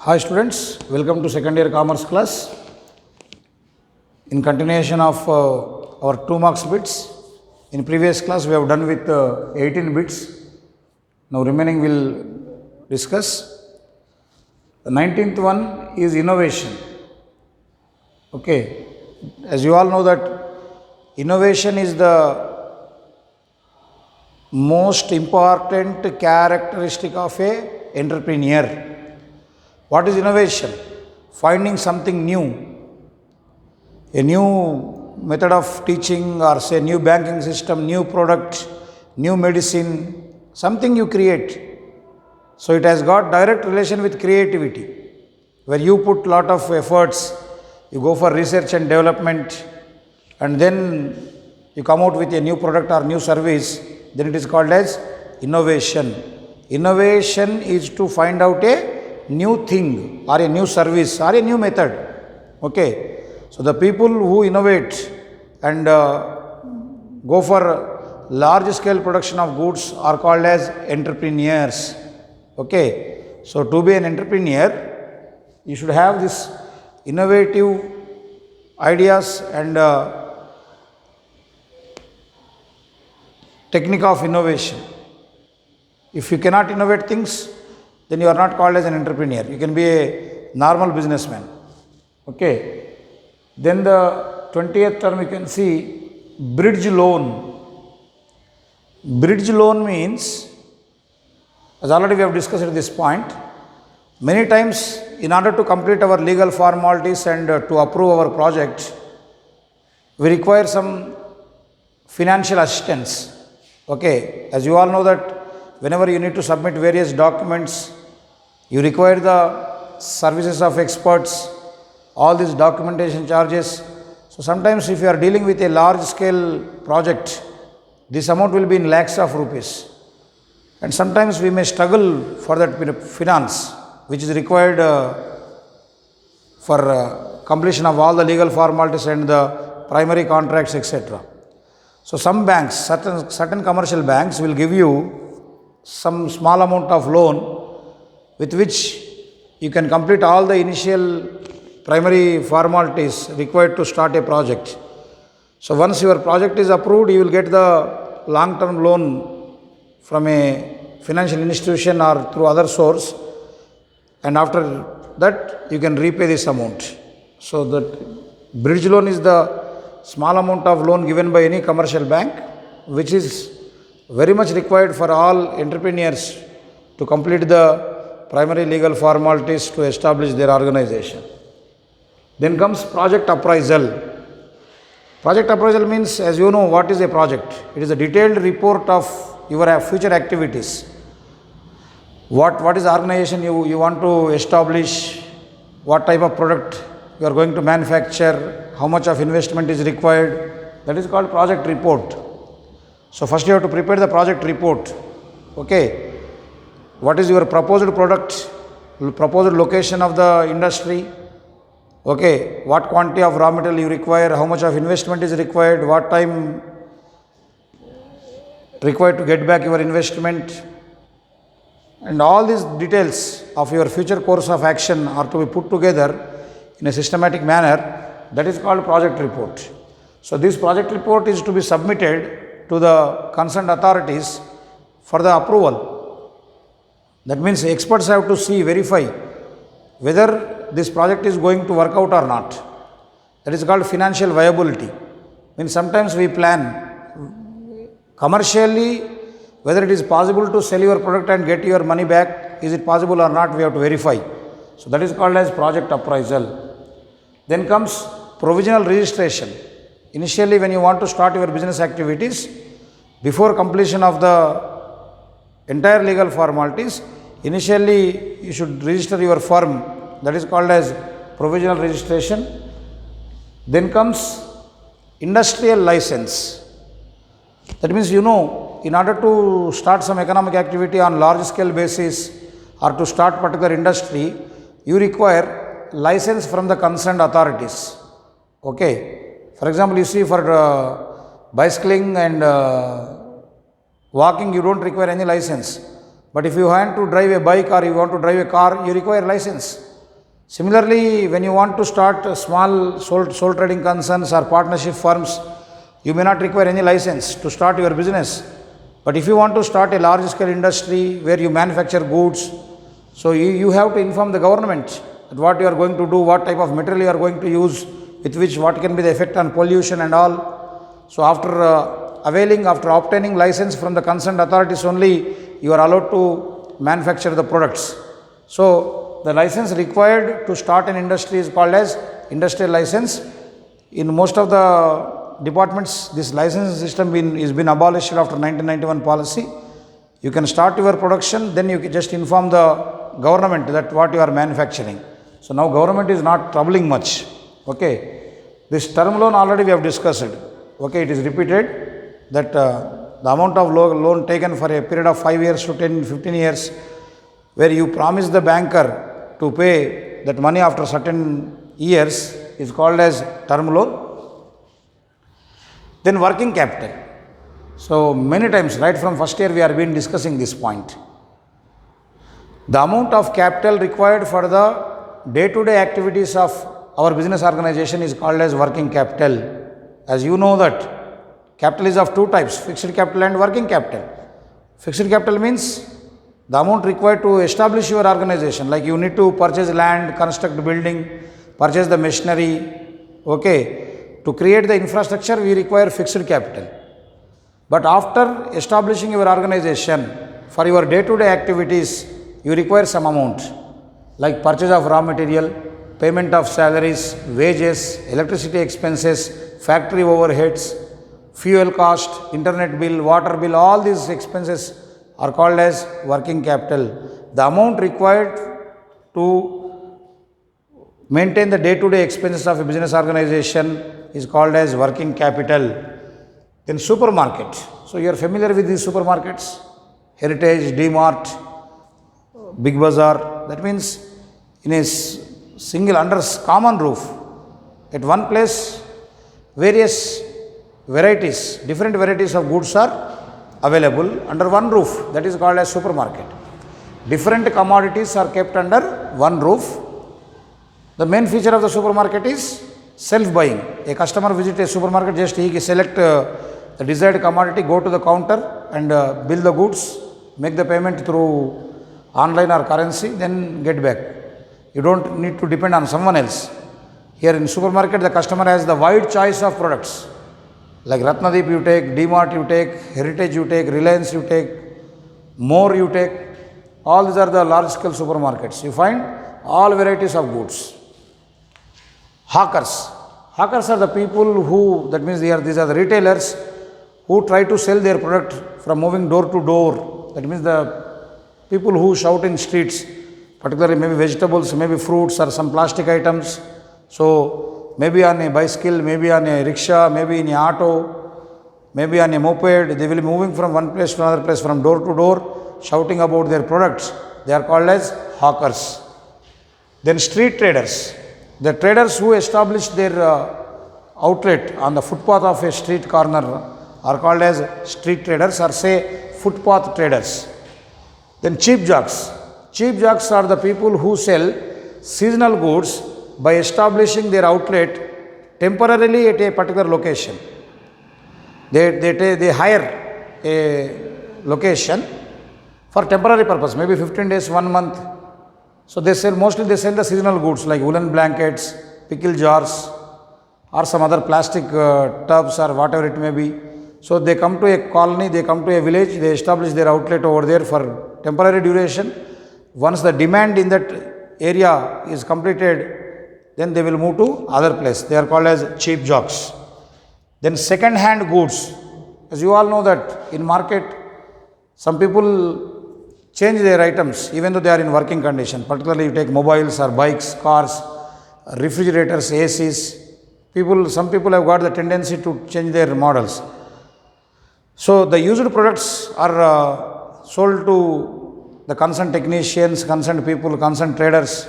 Hi students, welcome to second year commerce class. In continuation of our 2 marks bits, in previous class we have done with 18 bits. Now remaining we'll discuss. The 19th one is innovation. Okay, as you all know that innovation is the most important characteristic of a entrepreneur. What is innovation? Finding something new, a new method of teaching, or say new banking system, new product, new medicine, something you create. So it has got direct relation with creativity, where you put lot of efforts, you go for research and development, and then you come out with a new product or new service, then it is called as innovation. Innovation is to find out a new thing or a new service or a new method. Okay, so the people who innovate and go for large scale production of goods are called as entrepreneurs. Okay, so to be an entrepreneur, you should have this innovative ideas and technique of innovation. If you cannot innovate things, then you are not called as an entrepreneur. You can be a normal businessman. Okay. Then the 20th term you can see bridge loan. Bridge loan means, as already we have discussed at this point, many times in order to complete our legal formalities and to approve our project, we require some financial assistance. Okay, as you all know that whenever you need to submit various documents, you require the services of experts, all these documentation charges. So sometimes if you are dealing with a large scale project, this amount will be in lakhs of rupees. And sometimes we may struggle for that finance, which is required for completion of all the legal formalities and the primary contracts, etc. So some banks, certain commercial banks will give you some small amount of loan with which you can complete all the initial primary formalities required to start a project. So once your project is approved, you will get the long-term loan from a financial institution or through other source, and after that you can repay this amount. So that bridge loan is the small amount of loan given by any commercial bank, which is very much required for all entrepreneurs to complete the primary legal formalities to establish their organization. Then comes project appraisal. Project appraisal means, as you know, what is a project? It is a detailed report of your future activities. What is the organization you want to establish, what type of product you are going to manufacture, how much of investment is required. That is called project report. So first you have to prepare the project report. Okay, what is your proposed product, proposed location of the industry, okay, what quantity of raw material you require, how much of investment is required, what time required to get back your investment, and all these details of your future course of action are to be put together in a systematic manner. That is called project report. So this project report is to be submitted to the concerned authorities for the approval. That means experts have to verify whether this project is going to work out or not. That is called financial viability. Means sometimes we plan commercially whether it is possible to sell your product and get your money back. Is it possible or not? We have to verify. So that is called as project appraisal. Then comes provisional registration. Initially, when you want to start your business activities, before completion of the entire legal formalities, initially you should register your firm. That is called as provisional registration. Then comes industrial license. That means, you know, in order to start some economic activity on large scale basis or to start particular industry, you require license from the concerned authorities. Okay. For example, you see for bicycling and walking, you don't require any license. But if you want to drive a bike or you want to drive a car, you require license. Similarly, when you want to start small sole trading concerns or partnership firms, you may not require any license to start your business. But if you want to start a large scale industry where you manufacture goods, so you have to inform the government that what you are going to do, what type of material you are going to use, with which what can be the effect on pollution and all. So after after obtaining license from the concerned authorities only, you are allowed to manufacture the products. So the license required to start an industry is called as industrial license. In most of the departments, this licensing system is been abolished after 1991 policy. You can start your production, then you can just inform the government that what you are manufacturing. So now government is not troubling much. Okay, this term loan already we have discussed. Okay, it is repeated that the amount of loan taken for a period of 5 years to 10, 15 years, where you promise the banker to pay that money after certain years, is called as term loan. Then working capital. So many times, right from first year, we have been discussing this point. The amount of capital required for the day-to-day activities of our business organization is called as working capital. As you know that capital is of two types, fixed capital and working capital. Fixed capital means the amount required to establish your organization, like you need to purchase land, construct building, purchase the machinery. Okay, to create the infrastructure, we require fixed capital. But after establishing your organization, for your day-to-day activities, you require some amount, like purchase of raw material, payment of salaries, wages, electricity expenses, factory overheads, fuel cost, internet bill, water bill, all these expenses are called as working capital. The amount required to maintain the day-to-day expenses of a business organization is called as working capital. Then supermarket. So you are familiar with these supermarkets, Heritage, D-Mart, Big Bazaar. That means in a single under common roof, at one place, various varieties, different varieties of goods are available under one roof. That is called as supermarket. Different commodities are kept under one roof. The main feature of the supermarket is self-buying. A customer visits a supermarket, just he select the desired commodity, go to the counter and bill the goods, make the payment through online or currency, then get back. You don't need to depend on someone else. Here in supermarket, the customer has the wide choice of products. Like Ratnadeep you take, D-Mart you take, Heritage you take, Reliance you take, More you take. All these are the large scale supermarkets. You find all varieties of goods. Hawkers. Hawkers are the people who, that means these are the retailers who try to sell their product from moving door to door. That means the people who shout in streets, particularly maybe vegetables, maybe fruits or some plastic items. So maybe on a bicycle, maybe on a rickshaw, maybe in a auto, maybe on a moped, they will be moving from one place to another place, from door to door, shouting about their products. They are called as hawkers. Then street traders. The traders who establish their outlet on the footpath of a street corner are called as street traders, or say footpath traders. Then cheap jocks. Cheap jocks are the people who sell seasonal goods by establishing their outlet temporarily at a particular location. They hire a location for temporary purpose, maybe 15 days, 1 month. So they sell the seasonal goods like woolen blankets, pickle jars, or some other plastic tubs or whatever it may be. So they come to a colony, they come to a village, they establish their outlet over there for temporary duration. Once the demand in that area is completed, then they will move to other place. They are called as cheap jocks. Then second hand goods. As you all know that in market, some people change their items even though they are in working condition. Particularly you take mobiles or bikes, cars, refrigerators, ACs. Some people have got the tendency to change their models. So the used products are sold to the concerned technicians, concerned people, concerned traders.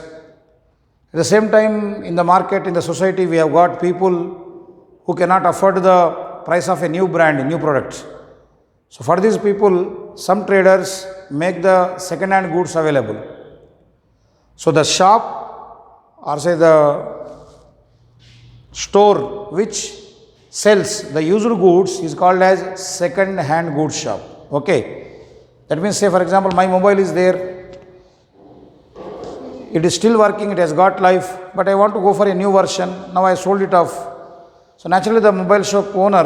At the same time, in the market, in the society, we have got people who cannot afford the price of a new brand, new product. So for these people, some traders make the second hand goods available. So the shop or say the store which sells the used goods is called as second hand goods shop. Okay, that means, say for example, my mobile is there, it is still working, it has got life, but I want to go for a new version. Now I sold it off. So naturally the mobile shop owner,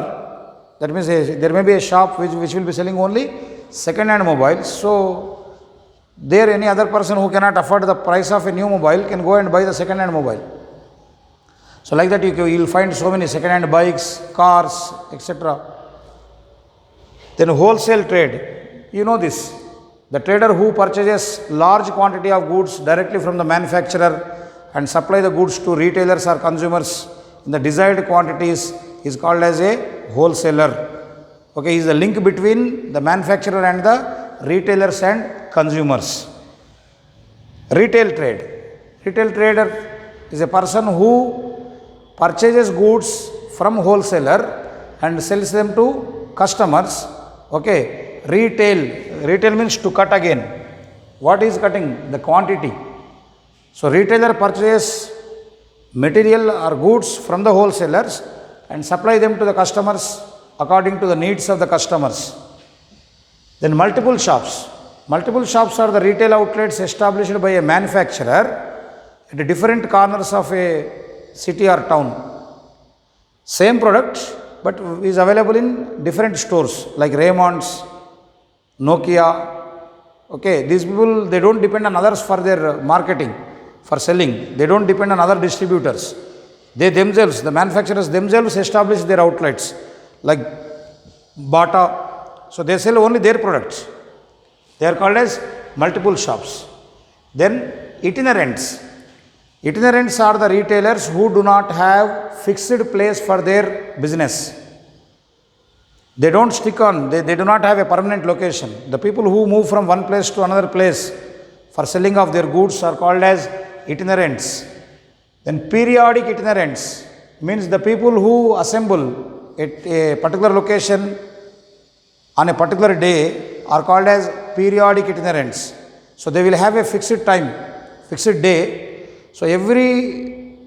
that means there may be a shop which will be selling only second hand mobiles. So there any other person who cannot afford the price of a new mobile can go and buy the second hand mobile. So like that you will find so many second hand bikes, cars, etc. Then wholesale trade, you know this. The trader who purchases large quantity of goods directly from the manufacturer and supply the goods to retailers or consumers in the desired quantities is called as a wholesaler. Okay, is the link between the manufacturer and the retailers and consumers. Retail trade. Retail trader is a person who purchases goods from wholesaler and sells them to customers. Okay, retail means to cut again. What is cutting? The quantity. So retailer purchases material or goods from the wholesalers and supply them to the customers according to the needs of the customers. Then multiple shops. Multiple shops are the retail outlets established by a manufacturer at different corners of a city or town. Same product but is available in different stores like Raymond's, Nokia. Okay, these people, they don't depend on others for their marketing, for selling. They don't depend on other distributors. They themselves, the manufacturers themselves establish their outlets like Bata. So they sell only their products. They are called as multiple shops. Then itinerants. Itinerants are the retailers who do not have fixed place for their business. They don't stick on, they do not have a permanent location. The people who move from one place to another place for selling of their goods are called as itinerants. Then periodic itinerants means the people who assemble at a particular location on a particular day are called as periodic itinerants. So they will have a fixed time, fixed day. So every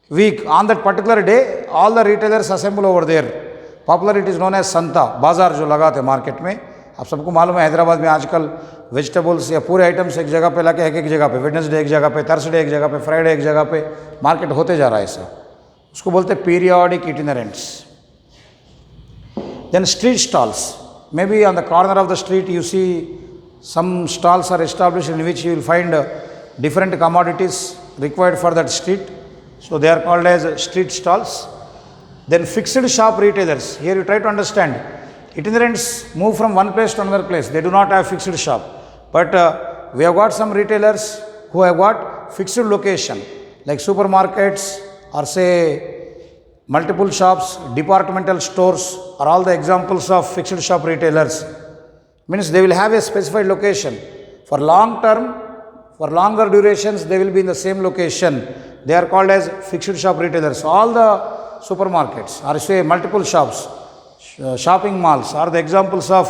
week on that particular day, all the retailers assemble over there. Popular it is known as Santa, बाजार जो लगाते market में. आप सबको मालूम है हैदराबाद में आजकल वेजिटेबल्स या पूरे आइटम्स एक जगह पे लाके एक जगह पे, वेडनेसडे एक जगह पे, थर्सडे एक जगह पे, फ्राइडे एक जगह पे मार्केट होते जा रहा है ऐसा. उसको बोलते हैं periodic itinerants. Then street stalls. May be on the corner of the street you see some stalls are established in which you will find different commodities required for that street. So they are called as street stalls. Then fixed shop retailers. Here you try to understand. Itinerants move from one place to another place. They do not have fixed shop. But we have got some retailers who have got fixed location like supermarkets or say multiple shops, departmental stores are all the examples of fixed shop retailers. Means they will have a specified location. For long term, for longer durations, they will be in the same location. They are called as fixed shop retailers. All the supermarkets or say multiple shops, shopping malls are the examples of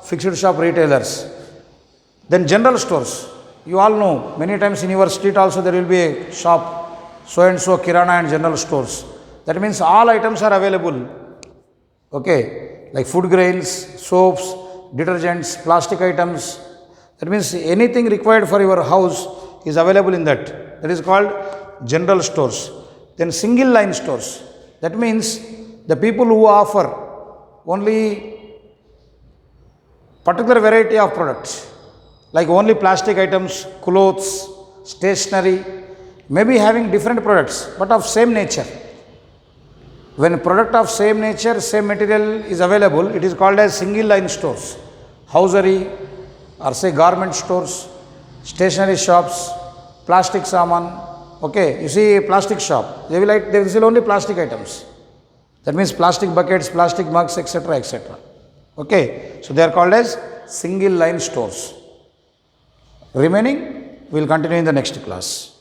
fixed shop retailers. Then general stores. You all know, many times in your street also there will be a shop, so and so Kirana and general stores. That means all items are available. Okay, like food grains, soaps, detergents, plastic items. That means anything required for your house is available in that. That is called general stores. Then single line stores. That means the people who offer only particular variety of products, like only plastic items, clothes, stationery, maybe having different products but of same nature. When a product of same nature, same material is available, it is called as single line stores. Hosiery or say garment stores, stationery shops, plastic saman. Okay, you see a plastic shop, they will sell only plastic items. That means plastic buckets, plastic mugs, etc., etc. Okay, so they are called as single line stores. Remaining, we will continue in the next class.